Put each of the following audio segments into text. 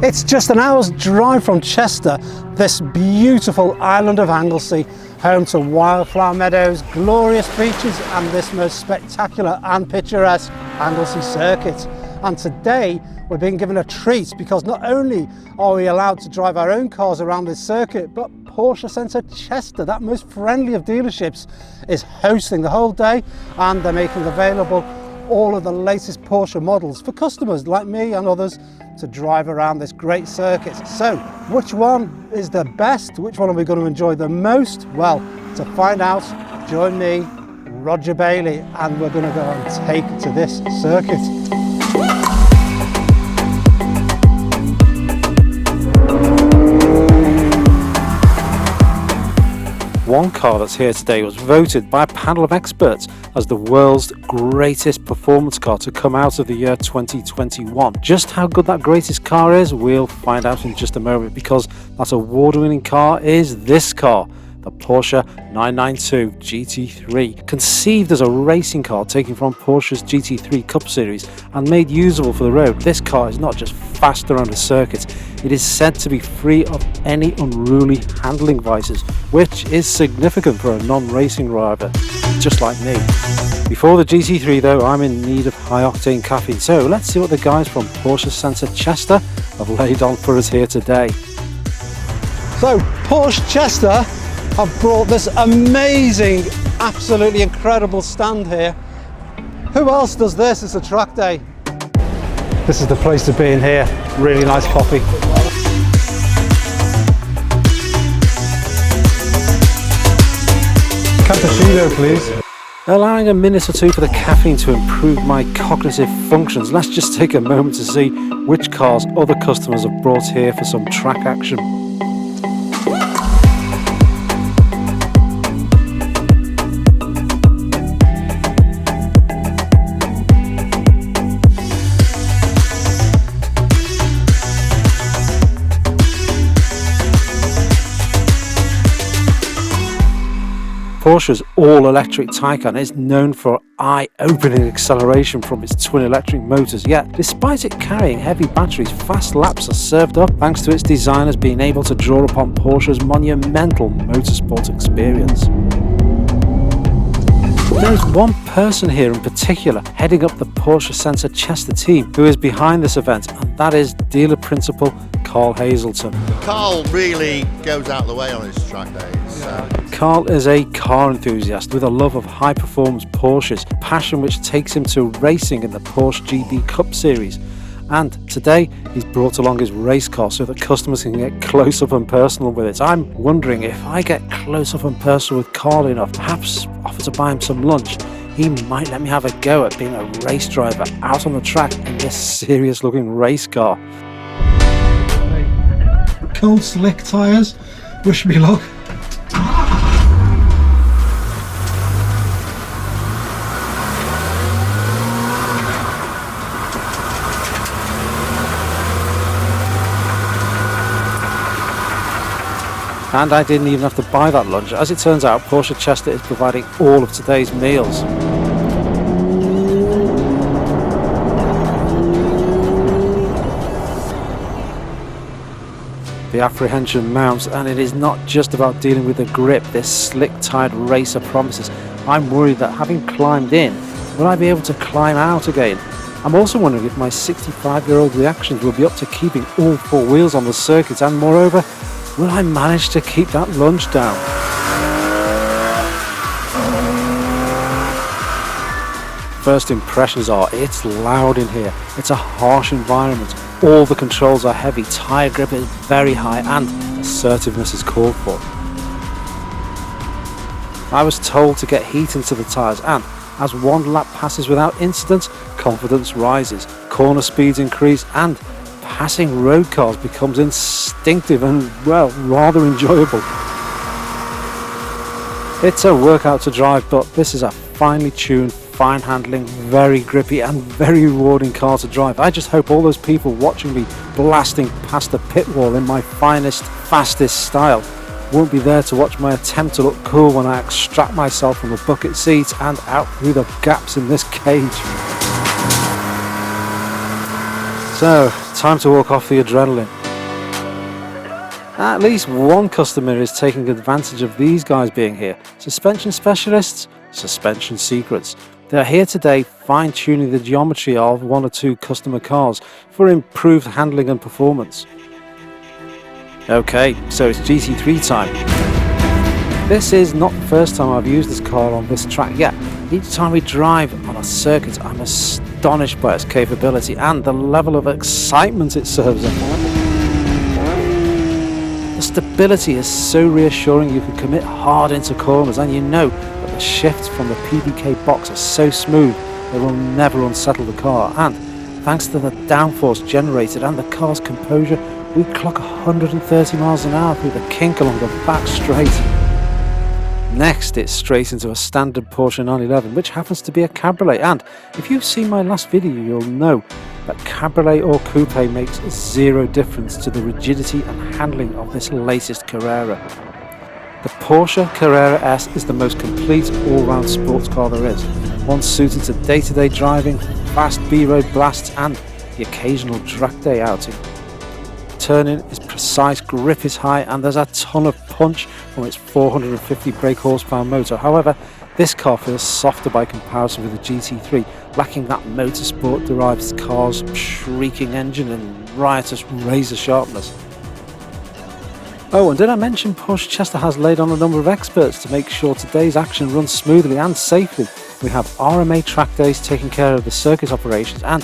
It's just an hour's drive from Chester, this beautiful island of Anglesey, home to wildflower meadows, glorious beaches and this most spectacular and picturesque Anglesey Circuit. And today we're being given a treat because not only are we allowed to drive our own cars around this circuit, but Porsche Centre Chester, that most friendly of dealerships, is hosting the whole day, and they're making available all of the latest Porsche models for customers like me and others to drive around this great circuit. So which one is the best? Which one are we going to enjoy the most? Well, to find out, join me, Roger Bailey, and we're going to go and take to this circuit. One car that's here today was voted by a panel of experts as the world's greatest performance car to come out of the year 2021. Just how good that greatest car is, we'll find out in just a moment, because that award-winning car is this car, the Porsche 992 GT3. Conceived as a racing car taken from Porsche's GT3 Cup Series and made usable for the road, this car is not just fast around a circuit, it is said to be free of any unruly handling vices, which is significant for a non-racing driver, just like me. Before the GT3 though, I'm in need of high-octane caffeine, so let's see what the guys from Porsche Centre Chester have laid on for us here today. So, Porsche Chester have brought this amazing, absolutely incredible stand here. Who else does this? It's a track day. This is the place to be in here. Really nice coffee. Cappuccino, please. Allowing a minute or two for the caffeine to improve my cognitive functions, let's just take a moment to see which cars other customers have brought here for some track action. Porsche's all-electric Taycan is known for eye-opening acceleration from its twin-electric motors, yet despite it carrying heavy batteries, fast laps are served up thanks to its designers being able to draw upon Porsche's monumental motorsport experience. There is one person here in particular heading up the Porsche Centre Chester team who is behind this event, and that is dealer principal Carl Hazleton. Carl really goes out of the way on his track days. Carl is a car enthusiast with a love of high-performance Porsches, passion which takes him to racing in the Porsche GT Cup Series. And today he's brought along his race car so that customers can get close up and personal with it. I'm wondering if I get close up and personal with Carl enough, perhaps offer to buy him some lunch, he might let me have a go at being a race driver out on the track in this serious looking race car. Cold slick tyres, wish me luck. And I didn't even have to buy that lunch. As it turns out, Porsche Chester is providing all of today's meals. The apprehension mounts, and it is not just about dealing with the grip this slick-tired racer promises. I'm worried that having climbed in, will I be able to climb out again? I'm also wondering if my 65-year-old reactions will be up to keeping all four wheels on the circuit, and moreover, will I manage to keep that lunge down? First impressions are, it's loud in here, it's a harsh environment, all the controls are heavy, tyre grip is very high, and assertiveness is called for. I was told to get heat into the tyres, and as one lap passes without incident, confidence rises, corner speeds increase, and passing road cars becomes instinctive and, well, rather enjoyable. It's a workout to drive, but this is a finely tuned, fine handling, very grippy and very rewarding car to drive. I just hope all those people watching me blasting past the pit wall in my finest, fastest style won't be there to watch my attempt to look cool when I extract myself from the bucket seat and out through the gaps in this cage. So, time to walk off the adrenaline. At least one customer is taking advantage of these guys being here. Suspension specialists, suspension secrets. They're here today fine-tuning the geometry of one or two customer cars for improved handling and performance. Okay, so it's GT3 time. This is not the first time I've used this car on this track yet. Each time we drive on a circuit, I'm astonished by its capability and the level of excitement it serves up. The stability is so reassuring. You can commit hard into corners, and you know that the shifts from the PDK box are so smooth they will never unsettle the car. And thanks to the downforce generated and the car's composure, we clock 130 miles an hour through the kink along the back straight. Next, it's straight into a standard Porsche 911, which happens to be a cabriolet, and if you've seen my last video, you'll know that cabriolet or coupe makes zero difference to the rigidity and handling of this latest Carrera. The Porsche Carrera S is the most complete all-round sports car there is, one suited to day-to-day driving, fast B-road blasts and the occasional track day outing. Turning is precise, grip is high, and there's a ton of punch from its 450 brake horsepower motor. However, this car feels softer by comparison with the GT3, lacking that motorsport-derived car's shrieking engine and riotous razor sharpness. Oh, and did I mention Porsche Chester has laid on a number of experts to make sure today's action runs smoothly and safely. We have RMA track days taking care of the circuit operations, and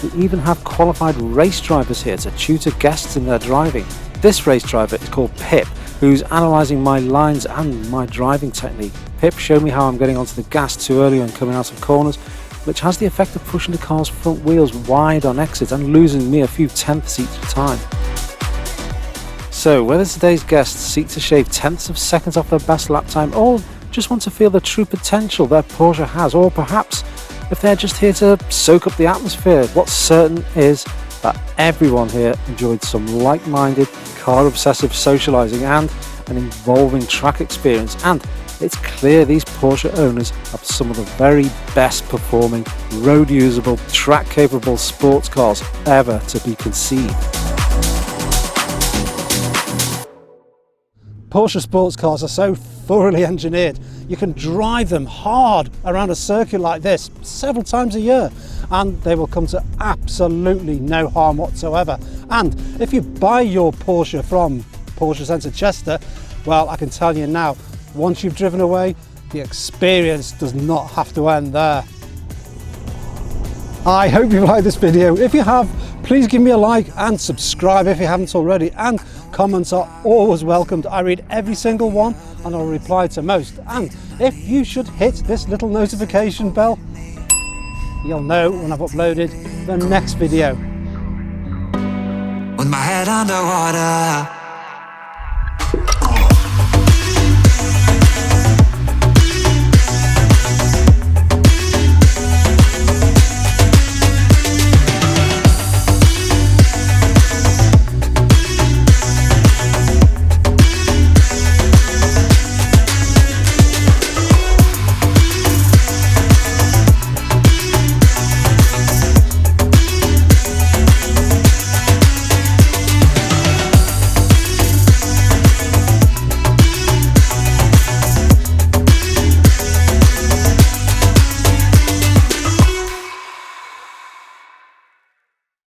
we even have qualified race drivers here to tutor guests in their driving. This race driver is called Pip, who's analysing my lines and my driving technique. Pip showed me how I'm getting onto the gas too early and coming out of corners, which has the effect of pushing the car's front wheels wide on exit and losing me a few tenths each time. So whether today's guests seek to shave tenths of seconds off their best lap time, or just want to feel the true potential their Porsche has, or perhaps if they're just here to soak up the atmosphere, what's certain is that everyone here enjoyed some like-minded, car-obsessive socialising and an involving track experience, and it's clear these Porsche owners have some of the very best performing, road-usable, track-capable sports cars ever to be conceived. Porsche sports cars are so thoroughly engineered. You can drive them hard around a circuit like this several times a year and they will come to absolutely no harm whatsoever. And if you buy your Porsche from Porsche Centre Chester, well, I can tell you now, once you've driven away, the experience does not have to end there. I hope you liked this video. If you have, please give me a like and subscribe if you haven't already, and comments are always welcomed. I read every single one and I'll reply to most. And if you should hit this little notification bell, you'll know when I've uploaded the next video. With my head underwater,